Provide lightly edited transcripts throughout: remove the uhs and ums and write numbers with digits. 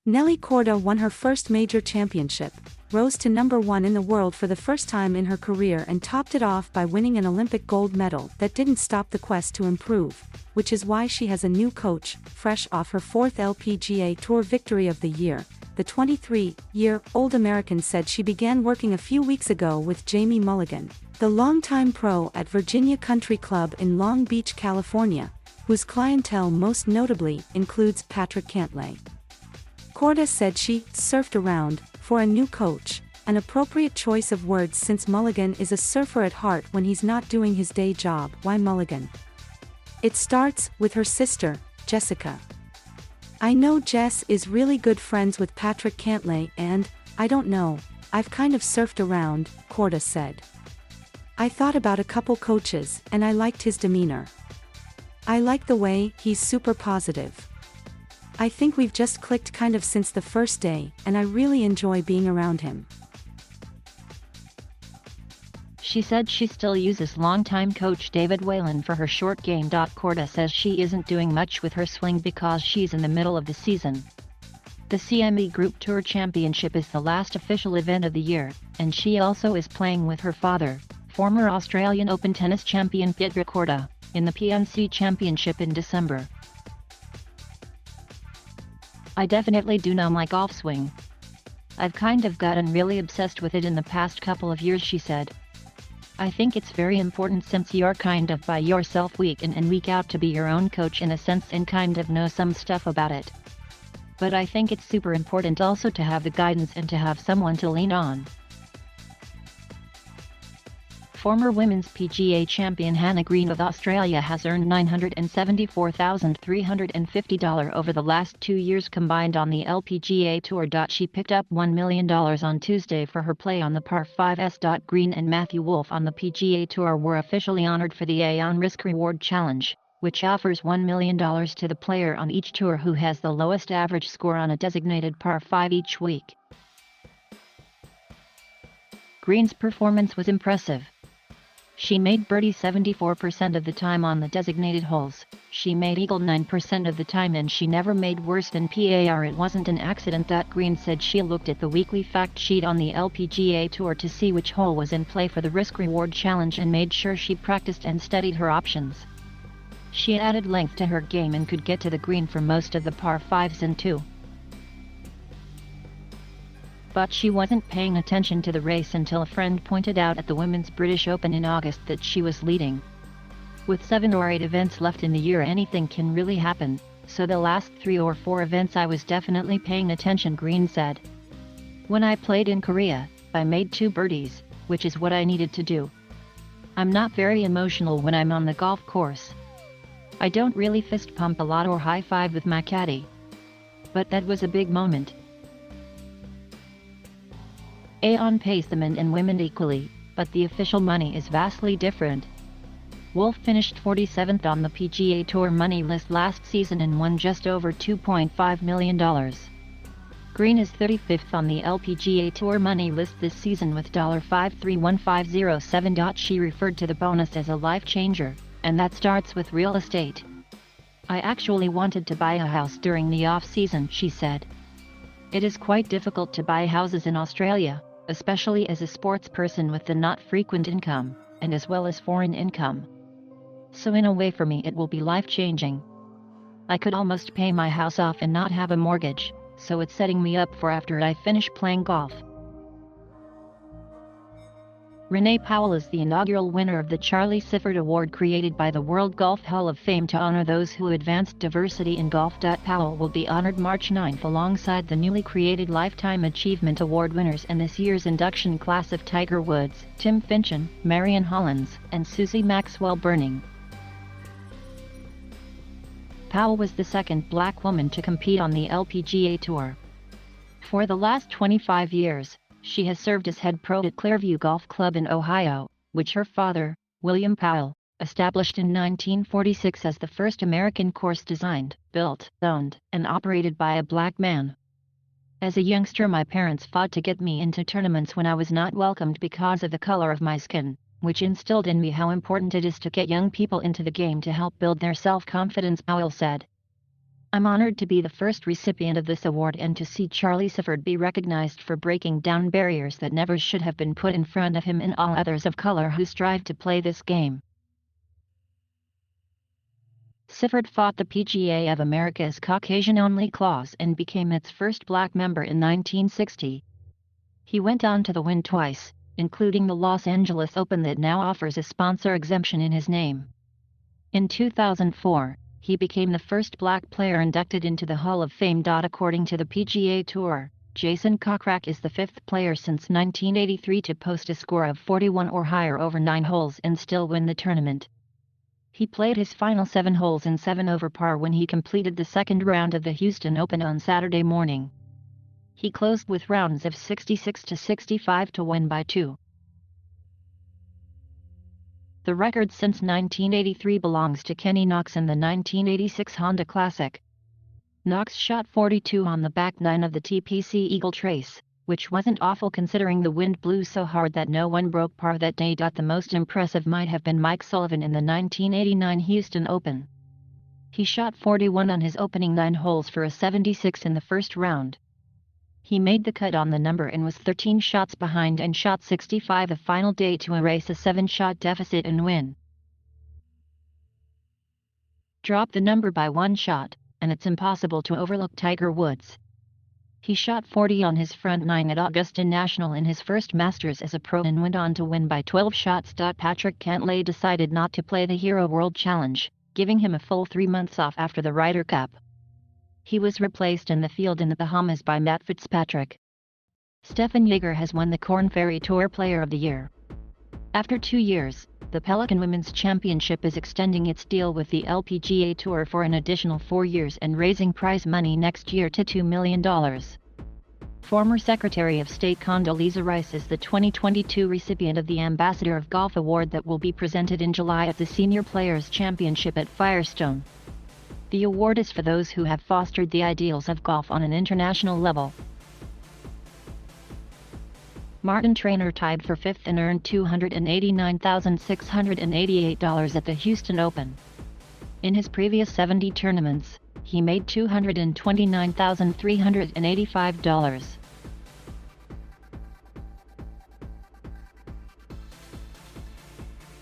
Nelly Korda won her first major championship, rose to number 1 in the world for the first time in her career and topped it off by winning an Olympic gold medal that didn't stop the quest to improve, which is why she has a new coach, fresh off her 4th LPGA Tour victory of the year. The 23-year-old American said she began working a few weeks ago with Jamie Mulligan, the longtime pro at Virginia Country Club in Long Beach, California, whose clientele most notably includes Patrick Cantlay.Korda said she surfed around for a new coach, an appropriate choice of words since Mulligan is a surfer at heart when he's not doing his day job. Why Mulligan? It starts with her sister, Jessica. I know Jess is really good friends with Patrick Cantlay and, I don't know, I've kind of surfed around, Korda said. I thought about a couple coaches and I liked his demeanor. I like the way he's super positive. I think we've just clicked kind of since the first day, and I really enjoy being around him. She said she still uses longtime coach David Whalen for her short game. Korda says she isn't doing much with her swing because she's in the middle of the season. The CME Group Tour Championship is the last official event of the year, and she also is playing with her father, former Australian Open tennis champion Patrick Cantlay.Korda, in the PNC Championship in December. I definitely do know my golf swing. I've kind of gotten really obsessed with it in the past couple of years, she said. I think it's very important since you're kind of by yourself week in and week out to be your own coach in a sense and kind of know some stuff about it. But I think it's super important also to have the guidance and to have someone to lean on. Former Women's PGA champion Hannah Green of Australia has earned $974,350 over the last 2 years combined on the LPGA Tour. She picked up $1 million on Tuesday for her play on the par 5s. Green and Matthew Wolff on the PGA Tour were officially honored for the Aon Risk-Reward Challenge, which offers $1 million to the player on each tour who has the lowest average score on a designated par 5 each week. Green's performance was impressive. She made birdie 74% of the time on the designated holes, she made eagle 9% of the time, and she never made worse than par. It wasn't an accident. Green said she looked at the weekly fact sheet on the LPGA Tour to see which hole was in play for the Risk-Reward Challenge and made sure she practiced and studied her options. She added length to her game and could get to the green for most of the par 5s and 2. But she wasn't paying attention to the race until a friend pointed out at the Women's British Open in August that she was leading. With 7 or 8 events left in the year, anything can really happen, so the last 3 or 4 events I was definitely paying attention, Green said. When I played in Korea, I made 2 birdies, which is what I needed to do. I'm not very emotional when I'm on the golf course. I don't really fist pump a lot or high five with my caddy. But that was a big moment. Aon pays the men and women equally, but the official money is vastly different. Wolff finished 47th on the PGA Tour money list last season and won just over $2.5 million. Green is 35th on the LPGA Tour money list this season with $531,507. She referred to the bonus as a life changer, and that starts with real estate. I actually wanted to buy a house during the off-season, she said. It is quite difficult to buy houses in Australia, especially as a sports person with the not frequent income, and as well as foreign income. So in a way for me it will be life-changing. I could almost pay my house off and not have a mortgage, so it's setting me up for after I finish playing golf. Renee Powell is the inaugural winner of the Charlie Sifford Award created by the World Golf Hall of Fame to honor those who advanced diversity in golf. Powell will be honored March 9 alongside the newly created Lifetime Achievement Award winners and this year's induction class of Tiger Woods, Tim Finchem, Marion Hollins, and Susie Maxwell Burning. Powell was the second black woman to compete on the LPGA Tour. For the last 25 years, she has served as head pro at Clearview Golf Club in Ohio, which her father, William Powell, established in 1946 as the first American course designed, built, owned, and operated by a black man. As a youngster, my parents fought to get me into tournaments when I was not welcomed because of the color of my skin, which instilled in me how important it is to get young people into the game to help build their self-confidence, Powell said. I'm honored to be the first recipient of this award and to see Charlie Sifford be recognized for breaking down barriers that never should have been put in front of him and all others of color who strive to play this game. Sifford fought the PGA of America's Caucasian-only clause and became its first black member in 1960. He went on to win twice, including the Los Angeles Open that now offers a sponsor exemption in his name. In 2004, he became the first black player inducted into the Hall of Fame. According to the PGA Tour, Jason Kokrak is the fifth player since 1983 to post a score of 41 or higher over 9 holes and still win the tournament. He played his final 7 holes in 7 over par when he completed the second round of the Houston Open on Saturday morning. He closed with rounds of 66 to 65 to win by 2. The record since 1983 belongs to Kenny Knox in the 1986 Honda Classic. Knox shot 42 on the back 9 of the TPC Eagle Trace, which wasn't awful considering the wind blew so hard that no one broke par that day. The most impressive might have been Mike Sullivan in the 1989 Houston Open. He shot 41 on his opening 9 holes for a 76 in the first round. He made the cut on the number and was 13 shots behind and shot 65 the final day to erase a 7-shot deficit and win. Drop the number by 1 shot, and it's impossible to overlook Tiger Woods. He shot 40 on his front 9 at Augusta National in his first Masters as a pro and went on to win by 12 shots. Patrick Cantlay decided not to play the Hero World Challenge, giving him a full 3 months off after the Ryder Cup. He was replaced in the field in the Bahamas by Matt Fitzpatrick. Stephan Jaeger has won the Korn Ferry Tour Player of the Year. After 2 years, the Pelican Women's Championship is extending its deal with the LPGA Tour for an additional 4 years and raising prize money next year to $2 million. Former Secretary of State Condoleezza Rice is the 2022 recipient of the Ambassador of Golf Award that will be presented in July at the Senior Players Championship at Firestone. The award is for those who have fostered the ideals of golf on an international level. Martin Traynor tied for 5th and earned $289,688 at the Houston Open. In his previous 70 tournaments, he made $229,385.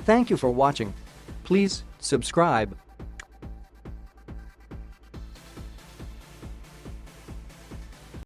Thank you for watching. Please subscribe.